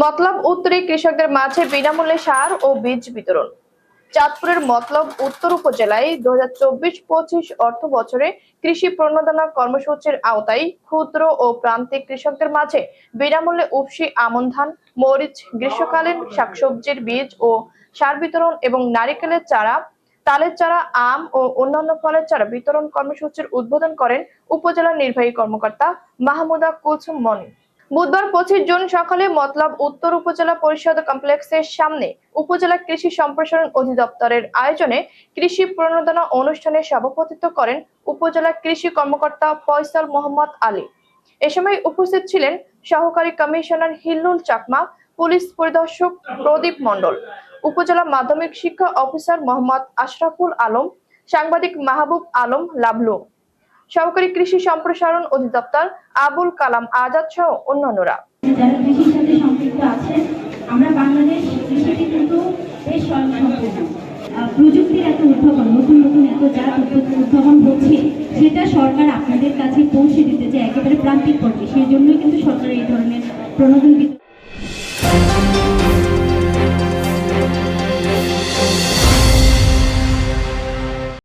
মতলব উত্তরে কৃষকদের মাঝে বিনামূল্যে সার ও বীজ বিতরণ। চাঁদপুরের মতলব উত্তর উপজেলায় 2024-25 অর্থ বছরে কৃষি প্রণোদনা কর্মসূচির আওতায় ক্ষুদ্র ও প্রান্তিক কৃষকদের মাঝে বিনামূল্যে উফশী আমন ধান, মরিচ, গ্রীষ্মকালীন শাকসবজির বীজ ও সার বিতরণ এবং নারিকেলের চারা, তালের চারা, আম ও অন্যান্য ফলের চারা বিতরণ কর্মসূচির উদ্বোধন করেন উপজেলা নির্বাহী কর্মকর্তা মাহমুদা কুলসুম মনি। বুধবার 25 জুন সকালে মতলব উত্তর উপজেলা পরিষদ কমপ্লেক্সের সামনে উপজেলা কৃষি সম্প্রসারণ অধিদপ্তরের আয়োজনে কৃষি প্রণোদনা অনুষ্ঠানে সভাপতিত্ব করেন উপজেলা কৃষি কর্মকর্তা ফয়সাল মোহাম্মদ আলী। এ সময় উপস্থিত ছিলেন সহকারী কমিশনার হিল্লুল চাকমা, পুলিশ পরিদর্শক প্রদীপ মণ্ডল, উপজেলা মাধ্যমিক শিক্ষা অফিসার মোহাম্মদ আশরাফুল আলম, সাংবাদিক মাহবুব আলম লাভলু, সহকারী কৃষি সম্প্রসারণ অধিদপ্তর আবুল কালাম আজাদ সহ অন্যান্যরা। যারা কৃষির সাথে সম্পৃক্ত আছেন, আমরা বাংলাদেশ কৃষিতে কিন্তু বেশ সম্পূর্ণ প্রযুক্তির এত উদ্ভাবন, নতুন নতুন এত জাত উদ্ভাবন হচ্ছে, সেটা সরকার আপনাদের কাছে পৌঁছে দিতে চায় একেবারে প্রান্তিক পর্যায়ে। সেই জন্যই কিন্তু সরকার এই ধরনের প্রণোদনা